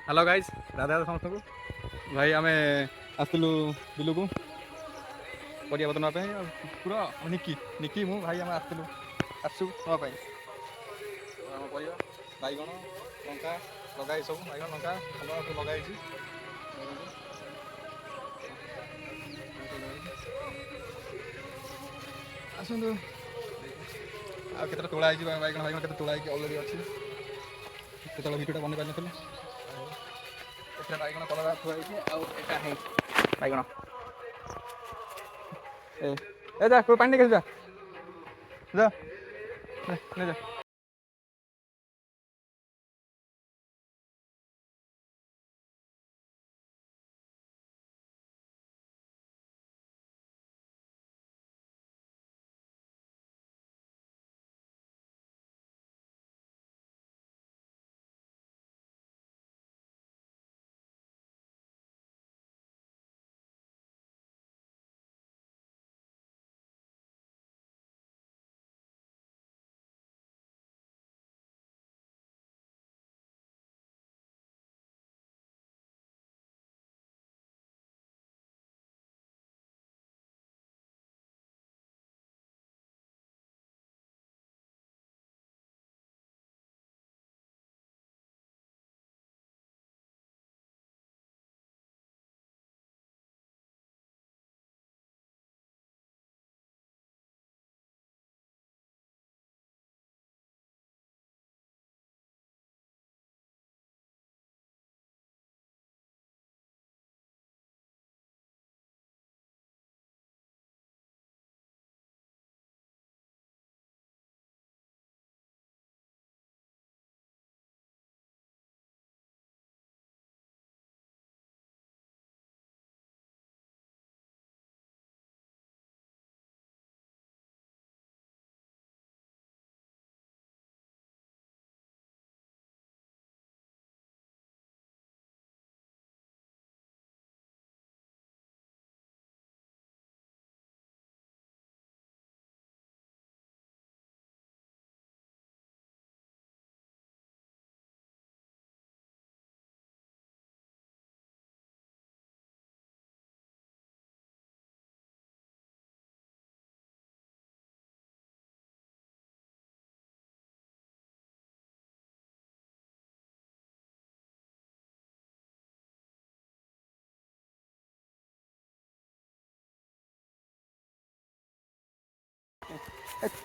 Hello guys Radha Radha समस्त को भाई आम आसलु बिलू को परिया बदन पूरा निकी निकी मु भाई आम आसलु आसु नापी आम परिया बैगण लंका लगे सब बैगण लंका सब लगे आसतु आते तोड़ाई बैगण बैगण के तोड़ाई अलरेडी अच्छी केत भिडियो बन पारि बैगण कलर थुआई बैगण ए जा कोई पानी जा जा नहीं जा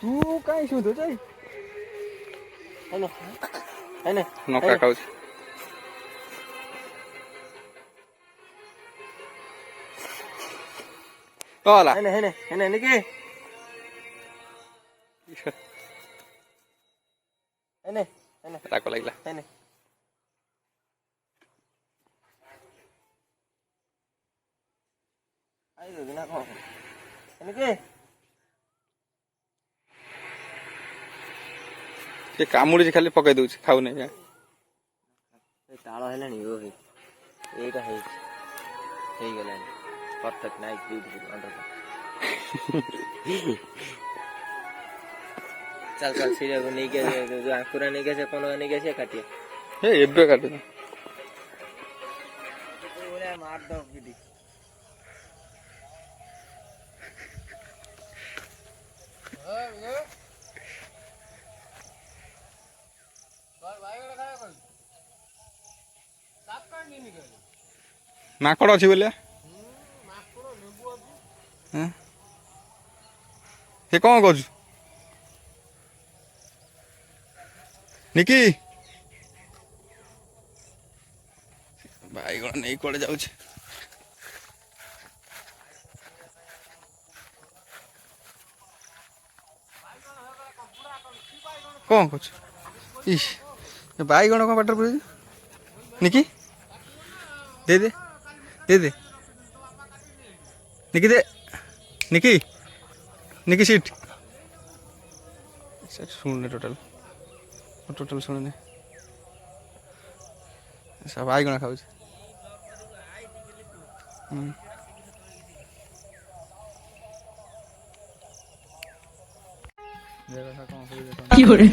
तू कहीं शुद्ध जाए नका खाऊ होला हेने हेने हेने निकी हेने हेने राको लागला हेने आई रे बिना को हेने के ये कामुड़ी खाली पकई दउछ खाउ नै ए ताळ हेलानी ओ हे एटा हे Gelani perfect nice beautiful under चल चल सीरिया को नहीं के जो आंकुरा नहीं के से कोनो नहीं के से काटिए ए एबे काटे ओरे मार दो गिडी माकड़ अच्छी बोलिया हे कौन कर निकी बैगण नहीं कड़े जाऊ कौन कर बैगण कौन बाटर पड़े निकी दे दे दे दे निकी दे निकी निकी सीट सुनने टोटल सुनने सब आईगण खाऊ कौन কি করে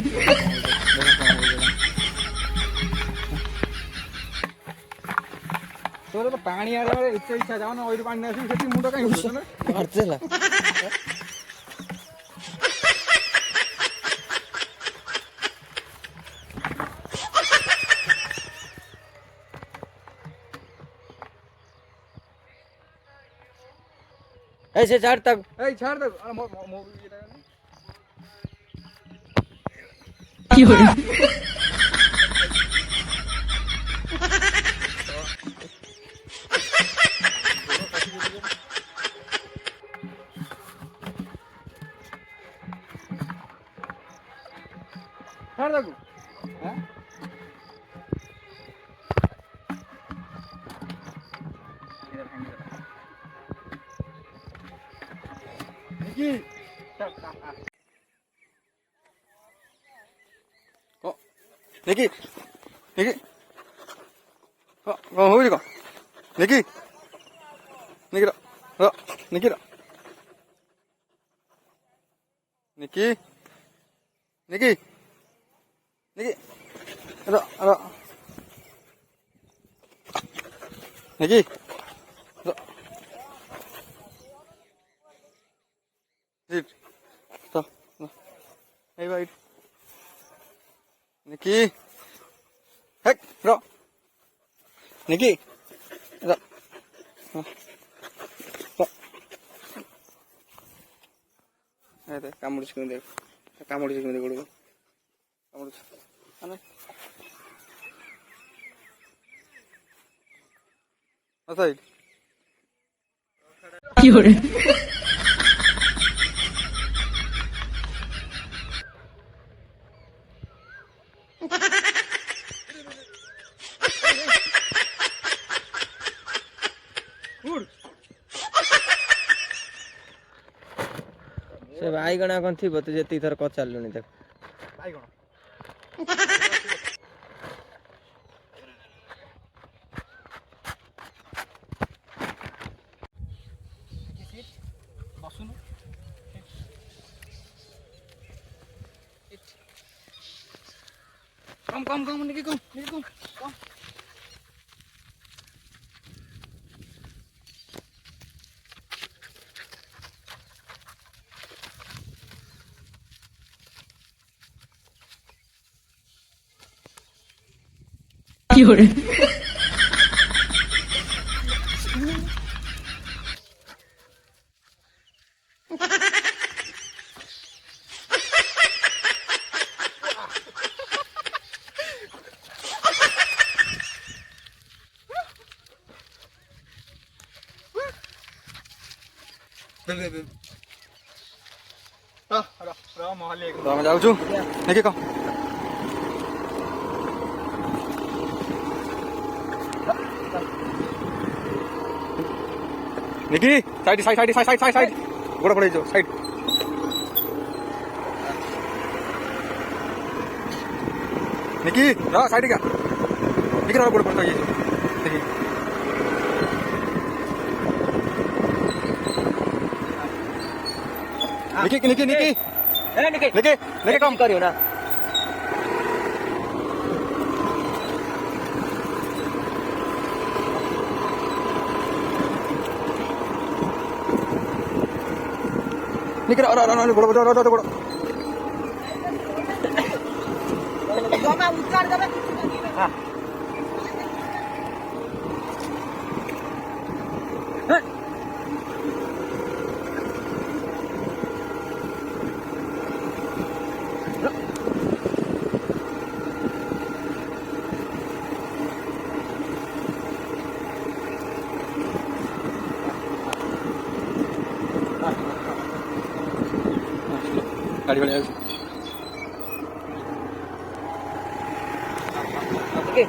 তোর তো পানি আরে ইচ্ছা যাও না ওই পানি আসি সেটি মুন্ডা কাই উঠছে না মারছে না এই সে ছাড় তক এই ছাড় দে আর এটা কি করে ছাড় দে হ্যাঁ কি Niki, Niki, hôi đi con, Niki, Niki đó, Niki đó, Niki, Niki, Niki, đó, Niki, đó, gì, đó, hey bye. Niki, heck, bro. Niki, bro. Ada kamu di sini deh. Kamu di sini deh dulu. Kamu di sini. Mana? Asal. কি করে ସେ ବାଇଗଣା କଣ ଥିବ ତୁ ଯେତିକି ଥର ପଚାରିଲୁଣି ତାକୁ ବାଇଗଣ ବସୁନୁ କମ ନିକି କମ কি করে ଆମେ ଯାଉଛୁ ନିକି କହ निकी साइड गोड़ पड़े जो साइड निकी रा साइड का निकी रा गोड़ पड़ता ये निकी निकी निकी निकी निकी निकी काम करियो ना निकी रा गोड़ गोड़ बाबा उतार देबे हां गाड़ी वाले ओके